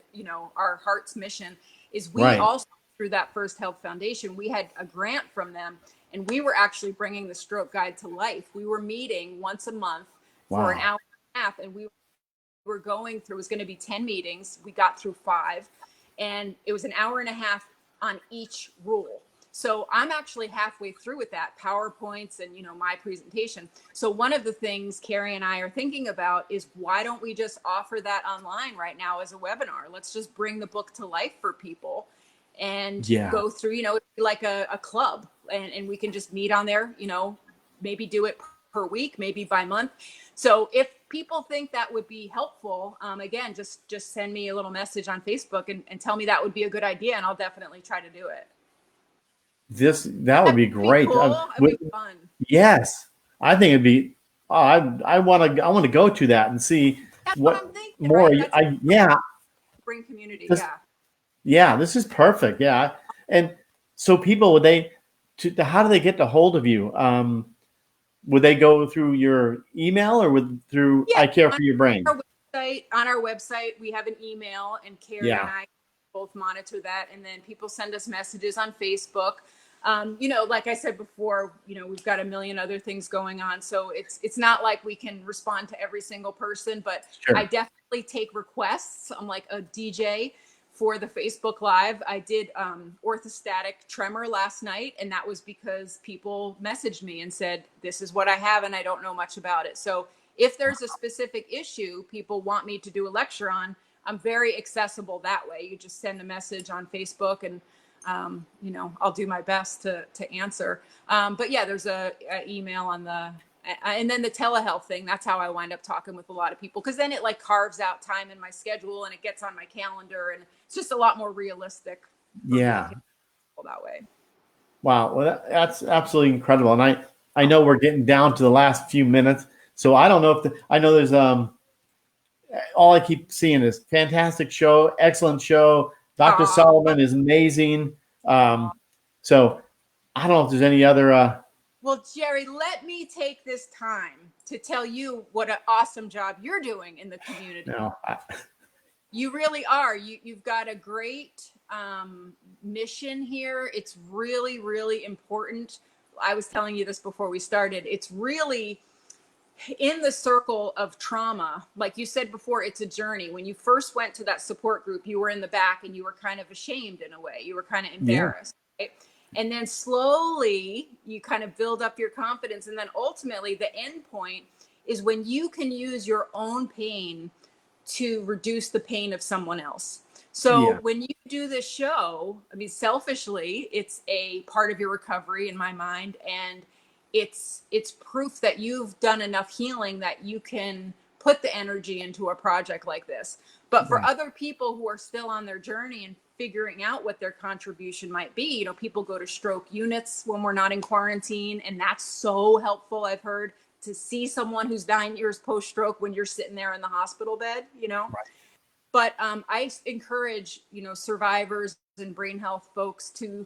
our heart's mission, is we also, through that First Health Foundation, we had a grant from them, and we were actually bringing the stroke guide to life. We were meeting once a month for an hour and a half, and we were going through, it was going to be 10 meetings. We got through 5, and it was an hour and a half on each rule. So I'm actually halfway through with that, PowerPoints and, my presentation. So one of the things Carrie and I are thinking about is why don't we just offer that online right now as a webinar? Let's just bring the book to life for people and go through, like a club, and we can just meet on there, maybe do it per week, maybe by month. So if people think that would be helpful, again, just send me a little message on Facebook and tell me that would be a good idea, and I'll definitely try to do it. That would be great. Cool. It'd be fun. Yes, I think it'd be. I want to go to that and see what I'm thinking, more. Right? Bring community. This is perfect. Yeah, and so people how do they get a hold of you? Would they go through your email or through I Care for Your Brain? On our website, we have an email, and Carrie and I both monitor that, and then people send us messages on Facebook. Like I said before, we've got a million other things going on, so it's not like we can respond to every single person, but I definitely take requests. I'm like a DJ for the Facebook Live. I did orthostatic tremor last night, and that was because people messaged me and said, this is what I have, and I don't know much about it. So if there's a specific issue people want me to do a lecture on, I'm very accessible that way. You just send a message on Facebook, and I'll do my best to answer. But yeah, there's a email on and then the telehealth thing. That's how I wind up talking with a lot of people, because then it like carves out time in my schedule and it gets on my calendar, and it's just a lot more realistic. Yeah. That way. Wow. Well, that's absolutely incredible. And I know we're getting down to the last few minutes, so I don't know if I know there's all I keep seeing is fantastic show, excellent show. Dr. Sullivan is amazing. So I don't know if there's any other. Well, Jerry, let me take this time to tell you what an awesome job you're doing in the community. You really are. You've got a great mission here. It's really, really important. I was telling you this before we started. It's really in the circle of trauma. Like you said before, it's a journey. When you first went to that support group, you were in the back and you were kind of ashamed in a way. You were kind of embarrassed. Right? And then slowly you kind of build up your confidence. And then ultimately the end point is when you can use your own pain to reduce the pain of someone else. So when you do this show, I mean, selfishly, it's a part of your recovery in my mind. And it's proof that you've done enough healing that you can put the energy into a project like this. But for other people who are still on their journey and figuring out what their contribution might be, people go to stroke units when we're not in quarantine, and that's so helpful, I've heard, to see someone who's 9 years post-stroke when you're sitting there in the hospital bed, you know. Right. But I encourage, survivors and brain health folks to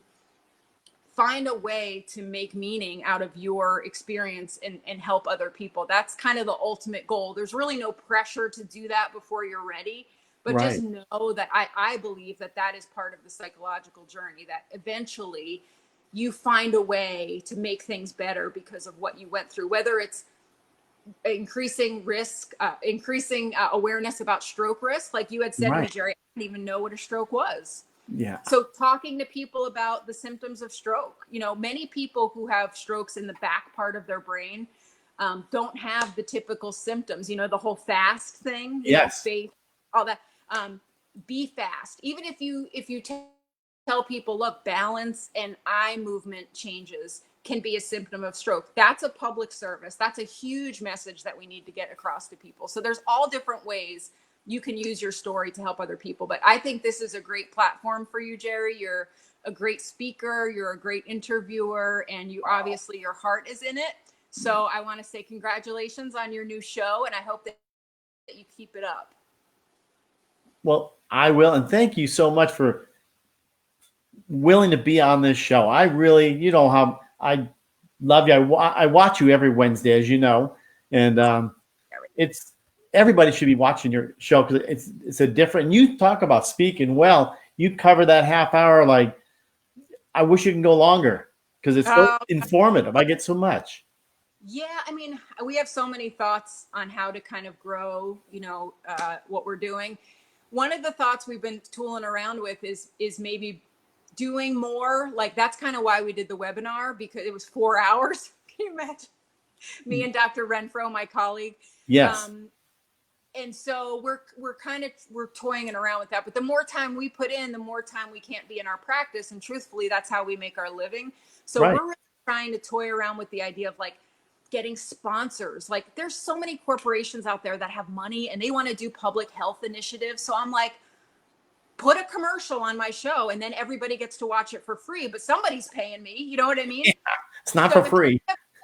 find a way to make meaning out of your experience and help other people. That's kind of the ultimate goal. There's really no pressure to do that before you're ready, but Right. just know that I believe that is part of the psychological journey, that eventually you find a way to make things better because of what you went through, whether it's increasing risk, increasing awareness about stroke risk. Like you had said to me, Jerry, I didn't even know what a stroke was. Yeah. So talking to people about the symptoms of stroke, many people who have strokes in the back part of their brain don't have the typical symptoms, the whole fast thing, Yes. faith, all that. Be fast. Even if you tell people, look, balance and eye movement changes can be a symptom of stroke. That's a public service. That's a huge message that we need to get across to people. So there's all different ways you can use your story to help other people. But I think this is a great platform for you, Jerry. You're a great speaker. You're a great interviewer, and obviously your heart is in it. So I want to say congratulations on your new show, and I hope that you keep it up. Well, I will. And thank you so much for willing to be on this show. I really, how I love you. I watch you every Wednesday, as you know, and it's everybody should be watching your show because it's a different. You talk about speaking well. You cover that half hour like I wish you can go longer because it's so informative. I get so much. Yeah, I mean, we have so many thoughts on how to kind of grow, what we're doing. One of the thoughts we've been tooling around with is maybe doing more. Like that's kind of why we did the webinar, because it was 4 hours. Can you imagine? Me and Dr. Renfro, my colleague. Yes. And so we're toying around with that. But the more time we put in, the more time we can't be in our practice. And truthfully, that's how we make our living. So we're really trying to toy around with the idea of like getting sponsors. Like there's so many corporations out there that have money and they want to do public health initiatives. So I'm like, put a commercial on my show and then everybody gets to watch it for free, but somebody's paying me. You know what I mean? Yeah, it's not for free.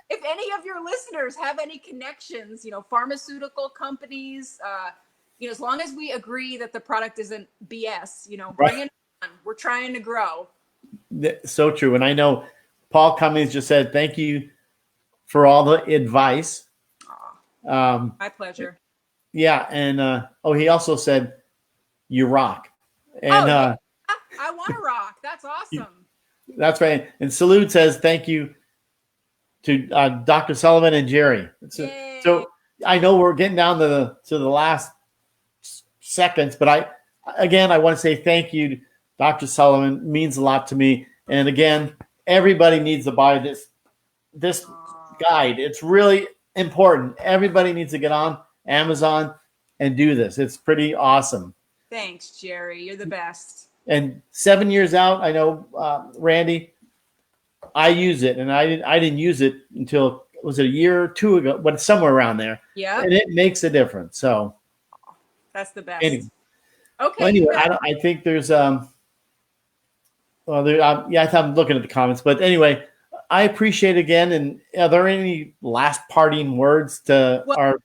If any of your listeners have any connections, pharmaceutical companies, as long as we agree that the product isn't BS, bring it on. We're trying to grow. So true. And I know Paul Cummings just said, thank you for all the advice. My pleasure. Yeah. And, he also said, you rock. And I want to rock. That's awesome. That's right. And Salute says, thank you to Dr. Sullivan and Jerry. So I know we're getting down to the last seconds, but I want to say thank you to Dr. Sullivan. It means a lot to me. And again, everybody needs to buy this guide. It's really important. Everybody needs to get on Amazon and do this. It's pretty awesome. Thanks, Jerry. You're the best. And 7 years out, I know, Randy, I use it, and I didn't use it until, was it a year or two ago? But it's somewhere around there. Yeah, and it makes a difference. So that's the best. Anyway. Okay. Well, anyway, I think there's I'm looking at the comments, but anyway, I appreciate it again. And are there any last parting words to our?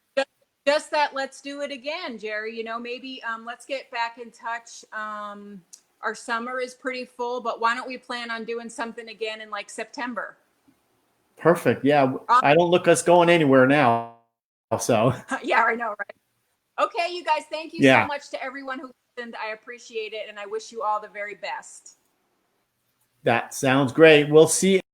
Just that, let's do it again, Jerry. Maybe let's get back in touch. Our summer is pretty full, but why don't we plan on doing something again in like September? Perfect. Yeah. I don't look us going anywhere now. So. Yeah, I know, right? Okay, you guys, thank you so much to everyone who listened. I appreciate it, and I wish you all the very best. That sounds great. We'll see you.